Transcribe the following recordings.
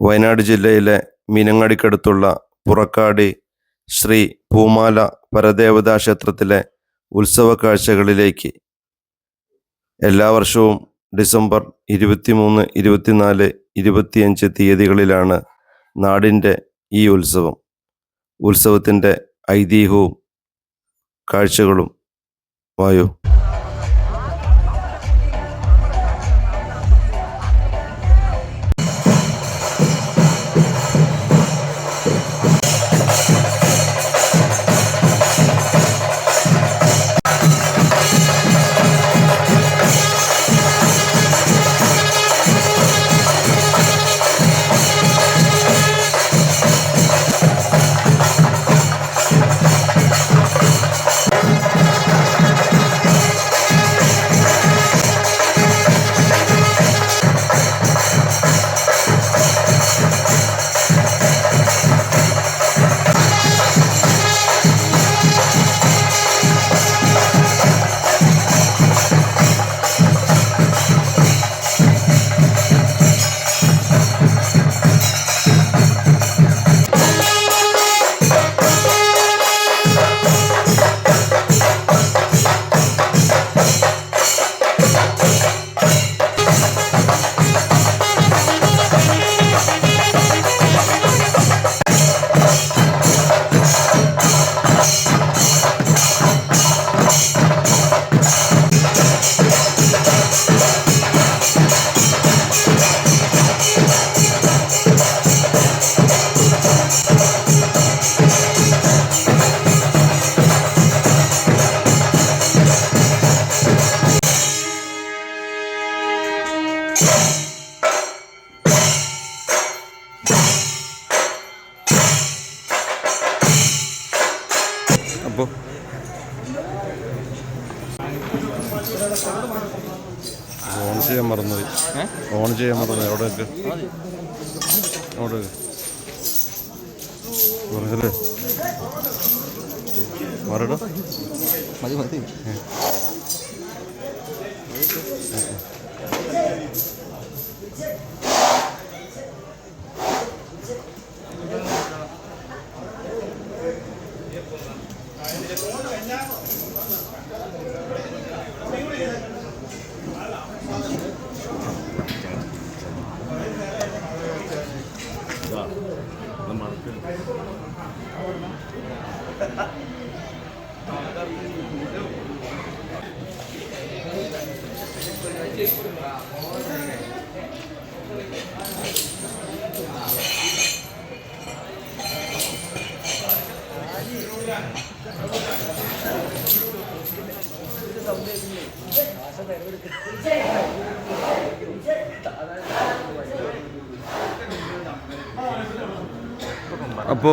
വയനാട് ജില്ലയിലെ മീനങ്ങാടിക്കടുത്തുള്ള പുറക്കാടി ശ്രീ പൂമാല പരദേവതാ ക്ഷേത്രത്തിലെ ഉത്സവ കാഴ്ചകളിലേക്ക് എല്ലാ വർഷവും ഡിസംബർ 23, 24, 25 തീയതികളിലാണ് നാടിൻ്റെ ഈ ഉത്സവത്തിൻ്റെ ഐതിഹ്യവും കാഴ്ചകളും. വായു. അപ്പോൾ ഓൺ ചെയ്യാൻ മറന്നുപോയി. എവിടെയൊക്കെ പറഞ്ഞല്ലേ മറടോ മതി. അപ്പോ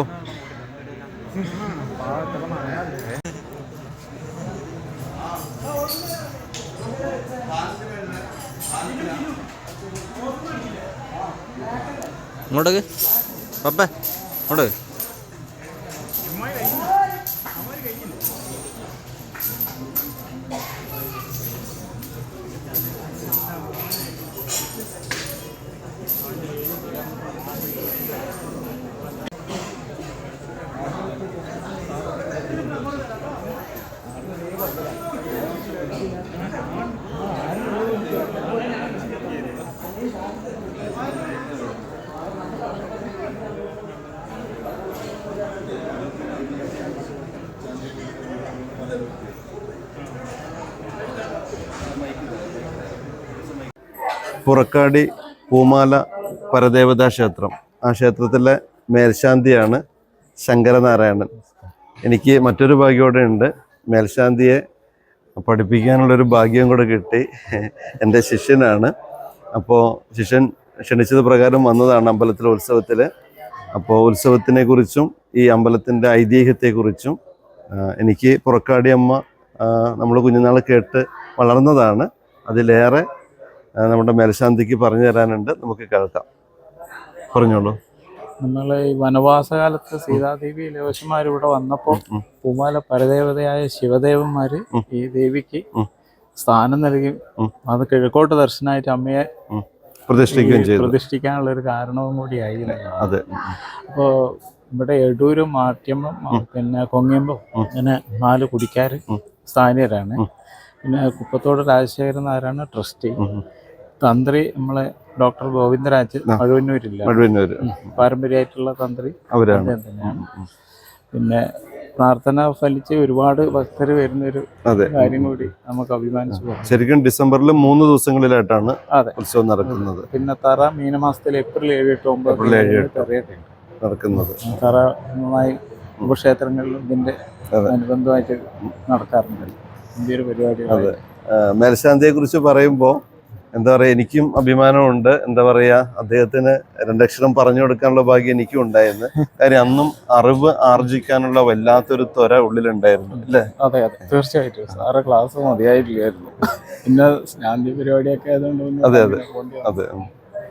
ഇങ്ങോട്ടേക്ക് പപ്പേ ഇങ്ങോട്ടേക്ക്. പുറക്കാടി പൂമാല പരദേവതാ ക്ഷേത്രം. ആ ക്ഷേത്രത്തിലെ മേൽശാന്തിയാണ് ശങ്കരനാരായണൻ. എനിക്ക് മറ്റൊരു ഭാഗ്യം കൂടെ ഉണ്ട്. മേൽശാന്തിയെ പഠിപ്പിക്കാനുള്ളൊരു ഭാഗ്യം കൂടെ കിട്ടി. എൻ്റെ ശിഷ്യനാണ്. അപ്പോൾ ശിഷ്യൻ ക്ഷണിച്ചത് പ്രകാരം വന്നതാണ് അമ്പലത്തിലെ ഉത്സവത്തിൽ. അപ്പോൾ ഉത്സവത്തിനെ കുറിച്ചും ഈ അമ്പലത്തിൻ്റെ ഐതിഹ്യത്തെക്കുറിച്ചും എനിക്ക് പുറക്കാടി അമ്മ നമ്മൾ കുഞ്ഞുനാൾ കേട്ട് വളർന്നതാണ്. അതിലേറെ നമ്മുടെ മേൽശാന്തിക്ക് പറഞ്ഞു തരാനുണ്ട്. നമുക്ക് കേൾക്കാം. പറഞ്ഞോളൂ. നമ്മൾ ഈ വനവാസകാലത്ത് സീതാദേവി ലേവശന്മാർ ഇവിടെ വന്നപ്പോൾ പൂമാല പരദേവതയായ ശിവദേവന്മാര് ഈ ദേവിക്ക് സ്ഥാനം നൽകി അത് കിഴക്കോട്ട് ദർശനമായിട്ട് അമ്മയെ പ്രതിഷ്ഠിക്കുകയും ചെയ്തു. പ്രതിഷ്ഠിക്കാനുള്ള ഒരു കാരണവും കൂടിയായി. അതെ. അപ്പോൾ ഇവിടെ എടൂരും മാട്യമ്പം പിന്നെ കൊങ്ങിയമ്പം ഇങ്ങനെ 4 കുടിക്കാർ സ്ഥാനീയരാണ്. പിന്നെ കുപ്പത്തോട് രാജശേഖരൻ നായരാണ് ട്രസ്റ്റി. തന്ത്രി നമ്മളെ ഡോക്ടർ ഗോവിന്ദരാജ് മഴുവന്നൂരില്ല, പാരമ്പര്യമായിട്ടുള്ള തന്ത്രി അവരാണ് തന്നെയാണ്. പിന്നെ പ്രാർത്ഥന ഫലിച്ച് ഒരുപാട് ഭക്തർ വരുന്നൊരു കാര്യം കൂടി നമുക്ക് അഭിമാനിച്ചു പോകാം. ശരിക്കും ഡിസംബറിൽ 3 ദിവസങ്ങളിലായിട്ടാണ് ഉത്സവം നടക്കുന്നത്. പിന്നെ തറ മീനമാസത്തിൽ ഏപ്രിൽ 7, 8, 9 നടക്കുന്നത്. തറ നന്നായി ഉപക്ഷേത്രങ്ങളിലും ഇതിന്റെ അനുബന്ധമായിട്ട് നടക്കാറുണ്ട്. ഇന്ത്യയുടെ പരിപാടി. മേൽശാന്തിയെ കുറിച്ച് പറയുമ്പോൾ എന്താ പറയുക, എനിക്കും അഭിമാനമുണ്ട്. എന്താ പറയുക, അദ്ദേഹത്തിന് 2 അക്ഷരം പറഞ്ഞു കൊടുക്കാനുള്ള ഭാഗ്യം എനിക്കും ഉണ്ടായിരുന്നു. കാര്യം അന്നും അറിവ് ആർജിക്കാനുള്ള വല്ലാത്തൊരു ത്വര ഉള്ളിലുണ്ടായിരുന്നു അല്ലേ? അതെ അതെ, തീർച്ചയായിട്ടും. സാറ് ക്ലാസ് മതിയായിട്ടില്ലായിരുന്നു. പിന്നെ ശാന്തി പരിപാടിയൊക്കെ ആയതുകൊണ്ട്. അതെ അതെ അതെ.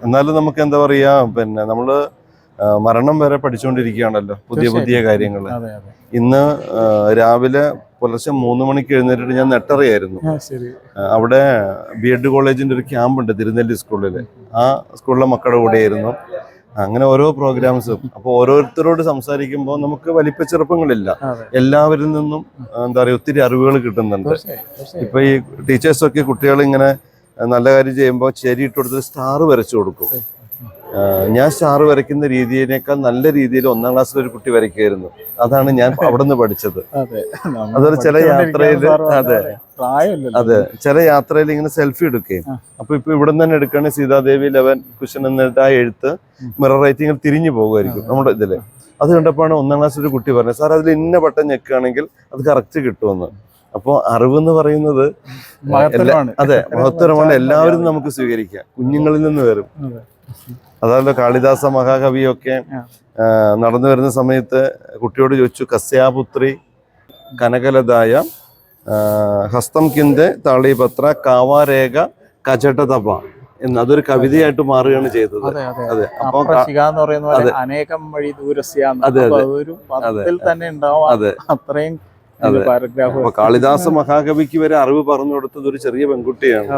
എന്നാലും നമുക്ക് എന്താ പറയുക, പിന്നെ നമ്മള് മരണം വരെ പഠിച്ചുകൊണ്ടിരിക്കുകയാണല്ലോ പുതിയ പുതിയ കാര്യങ്ങൾ. ഇന്ന് രാവിലെ പുലർച്ചെ 3 മണിക്ക് എഴുന്നേറ്റിട്ട് ഞാൻ നെട്ടറിയായിരുന്നു. അവിടെ BEd കോളേജിന്റെ ഒരു ക്യാമ്പ് ഉണ്ട് തിരുനെല്ലി സ്കൂളിൽ. ആ സ്കൂളിലെ മക്കളുടെ കൂടെയായിരുന്നു. അങ്ങനെ ഓരോ പ്രോഗ്രാംസും. അപ്പോൾ ഓരോരുത്തരോട് സംസാരിക്കുമ്പോൾ നമുക്ക് വലിപ്പച്ചെറുപ്പങ്ങളില്ല, എല്ലാവരിൽ നിന്നും എന്താ പറയുക ഒത്തിരി അറിവുകൾ കിട്ടുന്നുണ്ട്. ഇപ്പൊ ഈ ടീച്ചേഴ്സൊക്കെ കുട്ടികളിങ്ങനെ നല്ല കാര്യം ചെയ്യുമ്പോൾ ചെരി ഇട്ട് കൊടുത്ത് സ്റ്റാർ വരച്ചു കൊടുക്കും. ഞാൻ സ്റ്റാർ വരയ്ക്കുന്ന രീതിയേക്കാൾ നല്ല രീതിയിൽ 1ാം ക്ലാസ്സിൽ ഒരു കുട്ടി വരയ്ക്കായിരുന്നു. അതാണ് ഞാൻ അവിടെ നിന്ന് പഠിച്ചത്. അതൊരു ചില യാത്രയിൽ അതെ ചില യാത്രയിൽ ഇങ്ങനെ സെൽഫി എടുക്കുകയും, അപ്പൊ ഇപ്പൊ ഇവിടെ തന്നെ എടുക്കുകയാണെങ്കിൽ സീതാദേവി 11 കുഷൻ എന്നിട്ട് ആ എഴുത്ത് മിറർ റൈറ്റിംഗിൽ തിരിഞ്ഞു പോകുമായിരിക്കും നമ്മുടെ ഇതില്. അത് കണ്ടപ്പോഴാണ് 1ാം ക്ലാസ്സിൽ ഒരു കുട്ടി പറഞ്ഞത്, സാർ അതിൽ ഇന്ന ബട്ടൺ ഞെക്കുകയാണെങ്കിൽ അത് കറക്റ്റ് കിട്ടുമെന്ന്. അപ്പോൾ അറിവെന്ന് പറയുന്നത് അതെ മഹത്തരമാണ്. എല്ലാവരും നമുക്ക് സ്വീകരിക്കാം, കുഞ്ഞുങ്ങളിൽ നിന്ന് വരും. അതല്ലോ കാളിദാസ മഹാകവിയൊക്കെ നടന്നു വരുന്ന സമയത്ത് കുട്ടിയോട് ചോദിച്ചു, കസ്യാപുത്രി കനകലതായ ഹസ്തം കിന്തെ താളീപത്ര കാവാരേഖ കചട്ടതപ എന്ന് അതൊരു കവിതയായിട്ട് മാറുകയാണ് ചെയ്തത്. അതെ. അപ്പൊ അനേകം വഴി തന്നെ ഉണ്ടാവും. അതെ, അത്രയും. അപ്പൊ കാളിദാസ മഹാകവിക്ക് വരെ അറിവ് പറഞ്ഞു കൊടുത്തത് ഒരു ചെറിയ പെൺകുട്ടിയാണ്.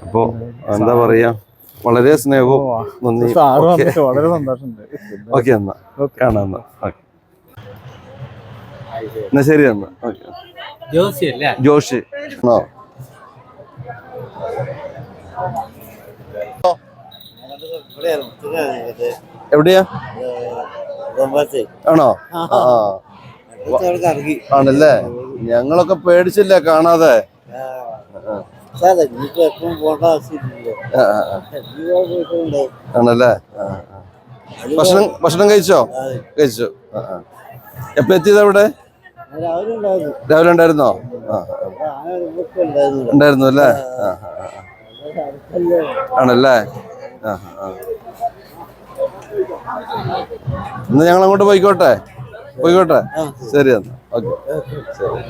അപ്പോ എന്താ പറയാ, വളരെ സ്നേഹവും നന്ദി. വളരെ സന്തോഷമുണ്ട്. ഓക്കെ, എന്നാ കാണാം. എന്നാ ശരി. എന്നാ ജോഷി എവിടെയാ ആണോ? ആണല്ലേ, ഞങ്ങളൊക്കെ പേടിച്ചില്ല കാണാതെ. ആണല്ലേ. ഭക്ഷണം കഴിച്ചോ? കഴിച്ചു. എപ്പോ എത്തിയത് അവിടെ? രാവിലെ ഉണ്ടായിരുന്നോ? ഉണ്ടായിരുന്നു അല്ലേ? ആണല്ലേ. ഇന്ന് ഞങ്ങൾ അങ്ങോട്ട് പോയിക്കോട്ടെ. ശരി എന്നാ. ഓക്കെ, ശരി.